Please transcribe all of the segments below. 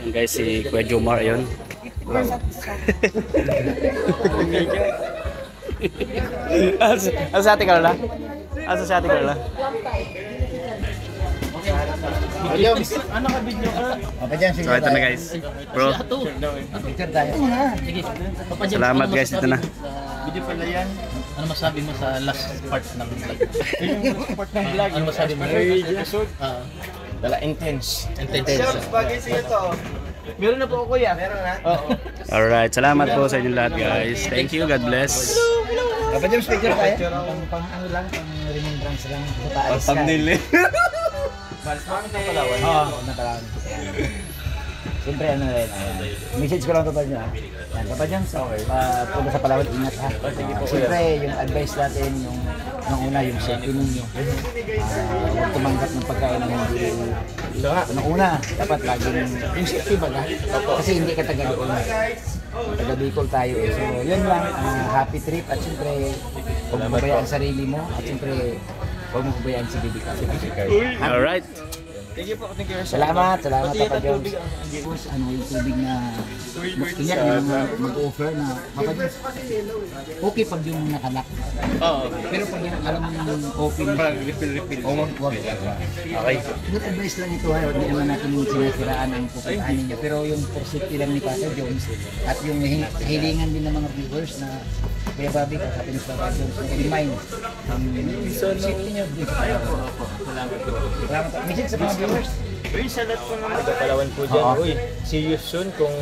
Yung guys, si Kuya Jomar yun. Ano sa Ate Carla? Ano sa Ate Carla? Ano ka video ka? So ito na guys. Bro, salamat guys, ito na. Video pala yan. Ano masabi mo sa last part ng vlog? Yung part ng vlog. Ano masabi mo? Episode? Dala intense. Intense. Bagay siya ito. Meron na po ako kuya. Meron na? Oo. Alright, salamat po sa inyo lahat guys. Thank you, God bless. Kapag yung speaker tayo? Pang ano lang, pang remembrance lang. Paalis ka. Thumbnail eh. Napalawan. Oo, napalawan. Siyempre ano rin, message ko lang kapag nyo. Yan, kapag yan, punta sa Palawan, ingat ha. Siyempre yung advice natin, yung una, yung safety ninyo. Huwag tumanggap ng pagkain ng hindi. Nung una, dapat laging yung safety baga. Kasi hindi ka taga-Bicol. Taga-Bicol tayo eh. So yun lang, happy trip at siyempre huwag mo pabayaan sarili mo at siyempre huwag mo pabayaan si Bibi Ka. Alright. Thank you po. Thank you. Salamat Papa Jones. Ano yung tubig na kanya yung mag-offer na Papa Jones. Okay pag yung nakalak. Oo. Pero pag yung alam mo yung open, Refill. wag. Okay. Good advice lang ito ha. Hindi naman natin sinasiraan ang pupuntahan ninyo. Pero yung positive lang ni Papa Jones at yung hilingan din ng mga viewers na Kuya Bobby, kasapin sa Papa Jones, remind ang safety nyo. Salamat po. Salamat. Message sa mga viewers. Uy, salat po naman. Taga-Palawan po dyan. Uy, see you soon kung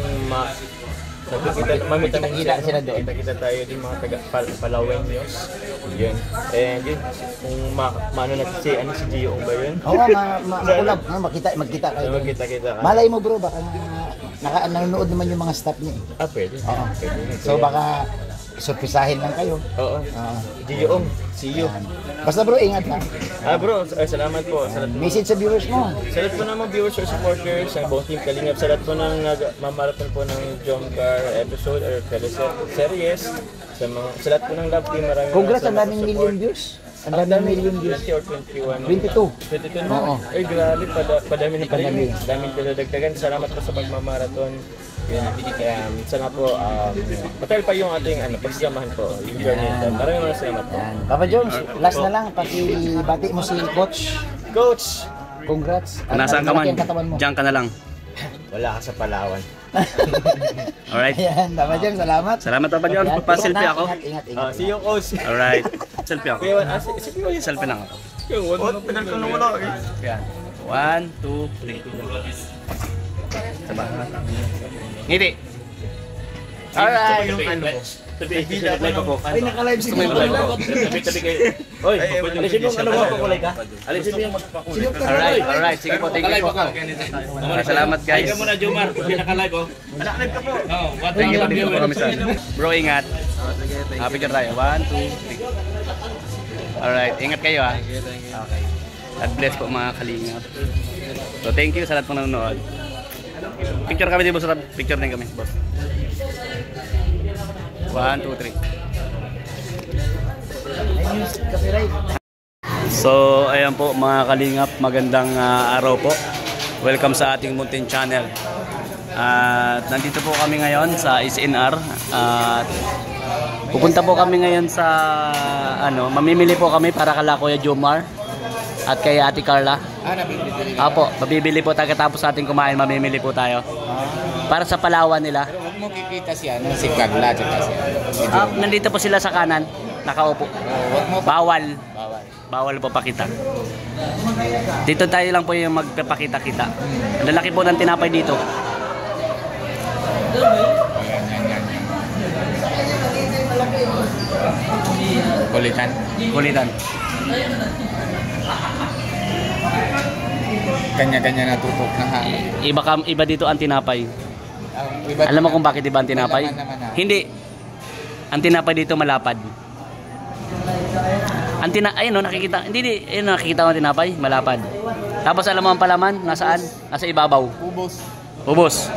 Kita sila doon. Kita tayo din mga taga-Palawan news. Yun. And yun, kung maano natin si Gio ba yun? Oo, makulab. Magkita kayo. Magkita-kita ka. Malay mo bro, baka nanonood naman yung mga staff niya eh. Pwede. Oo. So baka surprisahin lang kayo. Oo. Gio, see you. Basta bro, ingat lang. Bro, salamat po. Message sa viewers mo. Salat po ng mga viewers or supporters, ang buong team Kalingap. Salat po ng mamarathon po ng Jomcar episode or series. Salat po ng love team. Maraming Congrats, ang daming million views. Ang daming million views. 20 or 21? 22. 22 na? Oo. Ay, grabe. Padami na Padami. daming pinadagdagan. Salamat po sa pagmamarathon. Sana po, matagal pa yung ating pagsamahan po. Yung journey. Maraming salamat po. Yan. Papa Jones, last na lang, pakibati mo si Coach. Coach! Congrats. Nasaan ka man? Malaki ang katawan mo. Diyan ka na lang. Wala ka sa Palawan. Alright. Ayan, Papa Jones, salamat. Salamat Papa John. Ayan, Pa-selfie ako. Ingat. See you, Coach! Alright. Selfie ako. Sige mo yun. Selfie lang ako. Yung pinag ko na wala eh. Yan. 1, 2, 3. Sabah. Ngiti. Alright! Yung ano ko. Live ako. Ay, naka-live si Live ako. Tabi kayo. Oy, alisin mo ang ano mo, kulay ka? Alisin mo yung Alright, alright. Sige po, thank you po. Salamat guys. Ikaw muna, Jomar. Pinaka-live oh. Naka-live ka po. Thank you po, dito po kami sa bro, ingat. Picture tayo. 1, 2, 3. Alright, ingat kayo ha. Okay. God bless po mga kalingap. So thank you sa lahat ng nanonood. Picture kami dito, boss. Picture din kami, boss. 1, 2, 3. So ayan po mga kalingap, magandang araw po. Welcome sa ating Mountain Channel. At nandito po kami ngayon sa SNR. At pupunta po kami ngayon sa mamimili po kami para kala Kuya Jomar at kay Ate Carla. Apo, mabibili po tayo tapos ating kumain, mamimili po tayo. Para sa Palawan nila. Pero huwag mo kikita siya, si Carla, Nandito po sila sa kanan, nakaupo. Bawal. Bawal po pakita. Dito tayo lang po yung magpapakita-kita. Ang lalaki po ng tinapay dito. Kulitan. Kanya-kanya natutok na ha. Iba dito ang tinapay. Alam mo kung bakit iba ang tinapay? Hindi. Ang tinapay dito malapad. Ayun nakikita. Hindi, ayun nakikita mo ang tinapay, malapad. Tapos alam mo ang palaman, nasaan? Nasa ibabaw. Ubos.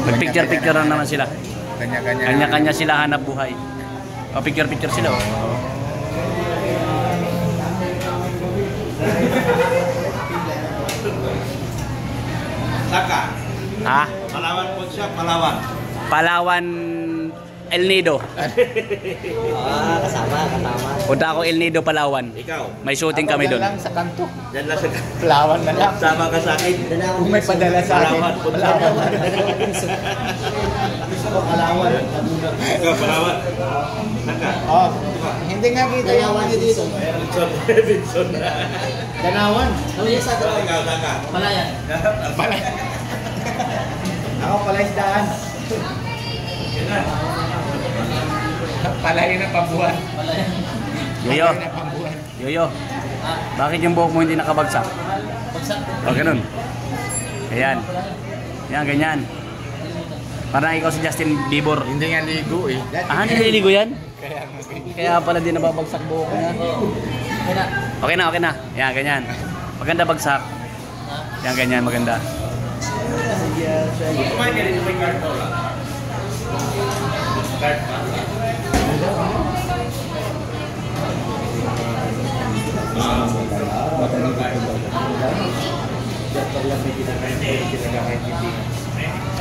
Mag-picture lang naman sila. Kanya-kanya sila hanap buhay. O picture sila. Ha? Palawan po siya, Palawan. Palawan El Nido. Kasama. Punta ako El Nido, Palawan. Ikaw? May shooting kami doon. Lang sa kanto. Diyan lang sa Palawan na lang. sama ka sa akin. Kung may padala sa akin. Palawan po siya. Palawan. Ikaw, Palawan. Naka. Oh, hindi nga kita yung mga dito. Robinson. Ganawan. Ikaw, Naka. Palayan. Ako pala isdaan. Palayan na pambuhan. Yoyo. Yoyo. Bakit yung buhok mo hindi nakabagsak? O, ganun. Ayan. Yan, ganyan. Parang ikaw si Justin Bieber. Hindi nga ligo eh. Ah, nililigo yan? Kaya pala din nababagsak buhok niya. Okay na. Yan, ganyan. Maganda bagsak. Yan, ganyan, maganda.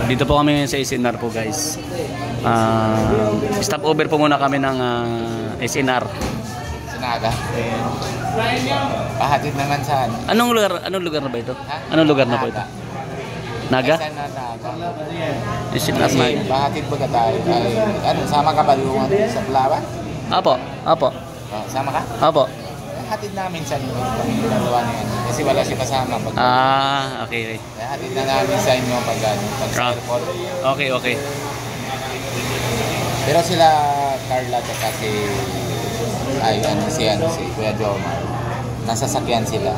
Dito po kami sa SNR po, guys. Stop over po muna kami ng SNR. Sinaga. Pahatid naman saan? Anong lugar na ba ito? Ha? Anong lugar na po ito? Naga? Saan na Naga? SNR Kasi Naga. pahatid ba ka tayo? Ano, sama ka ba yung sa Palawan? Apo. Oh, sama ka? Apo. Hatid namin sa inyo kung ginagawa na yan. Kasi wala siya kasama. Okay. Hatid na namin sa inyo pag sa airport. Okay. Pero sila, Carla at kasi si Kuya Jomar, nasa sakyan sila.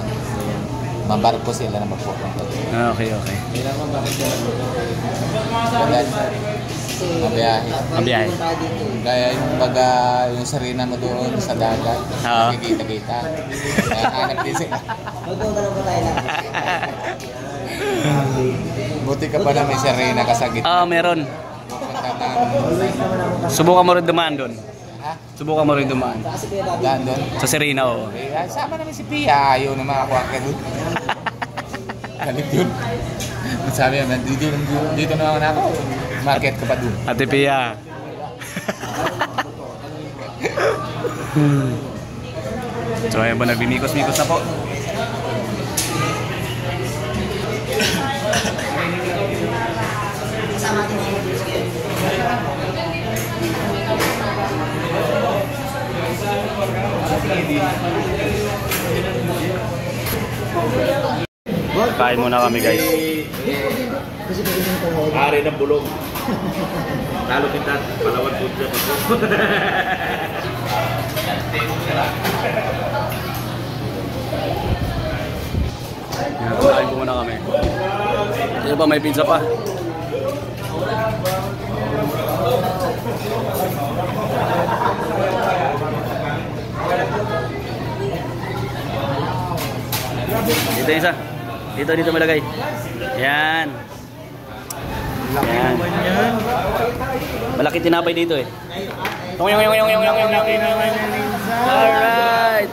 Mabarko sila na magpupunta. Okay. Mabiyahe. Kaya yung baga, yung sarina mo doon sa dagat, Oo. nakikita-kita. Kaya hanap din sila. Buti ka pa na may sarina ka sa gitna. Meron. Pupunta ng... Subukan mo rin dumaan doon. Ha? Subukan mo rin dumaan. Daan doon? Sa Serena, oo. Sama namin si Pia. Ayaw na makakuha ka doon. Galit yun. Sabi naman, dito naman ako. Market ka pa doon. Ate Pia. So ayan po, nagbimikos-mikos na po. Kain muna kami, guys. Ari ng bulong. Talo kita, Palawan po siya. Kain po muna kami. Ito ba, may pizza pa? Dito isa. Dito malagay. Yan. Yan. Malaki tinapay dito eh. Alright.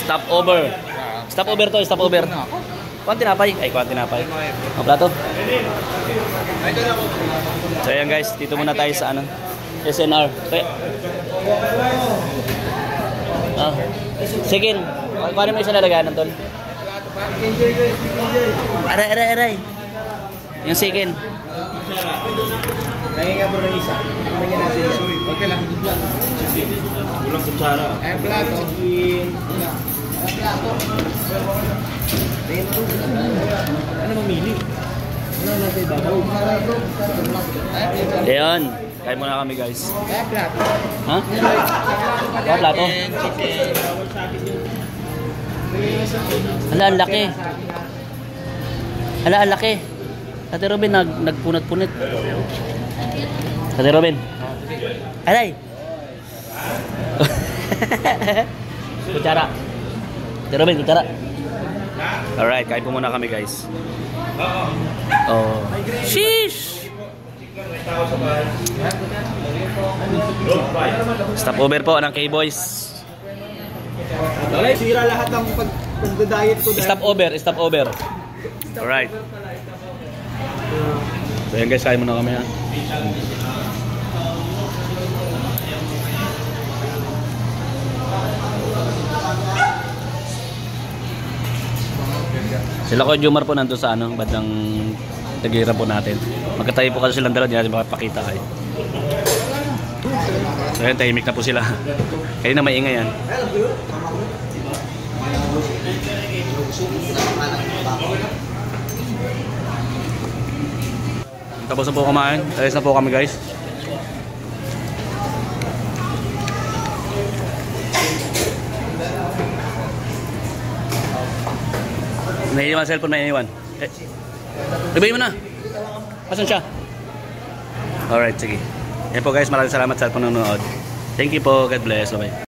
Stop over. Stop over to, stop over. Kuwan tinapay? Ay, kuwan tinapay. Ang plato. So ayan guys, dito muna tayo sa SNR. Sige. Paano mo isa nalaganan tol? Aray. Yung second. Kaya nga bro ng isa. Tumagyan natin yan. Okay lang. Ulang kutsara. Ay, plato. Ano mamili? Ano natin babaw? Ayan. Kain muna kami guys. Kaya plato. Ha? Kaya plato? Hala, ang laki. Ate Robin, nagpunat-punit. Ate Robin. Alay. Kutsara. Ate Robin, kutsara. Alright, kain po muna kami guys. Oh. Sheesh! Stop over po ng K-Boys. Sira lahat ng Nagda-diet ko Stop over, stop over. Alright. So yan guys, kain muna kami ha. Sila ko Jumar po nandun sa ano, bandang tagira po natin. Magkatayo po kasi silang dalawa, hindi natin makapakita kayo. So yan, tahimik na po sila. Kayo na maingay yan. Tapos na po kumain. Alis na po kami guys. Naiiwan cellphone, naiiwan. Ibigay mo na. Asan siya? Alright, sige. Yan po guys, maraming salamat sa panonood. Thank you po. God bless. Bye-bye.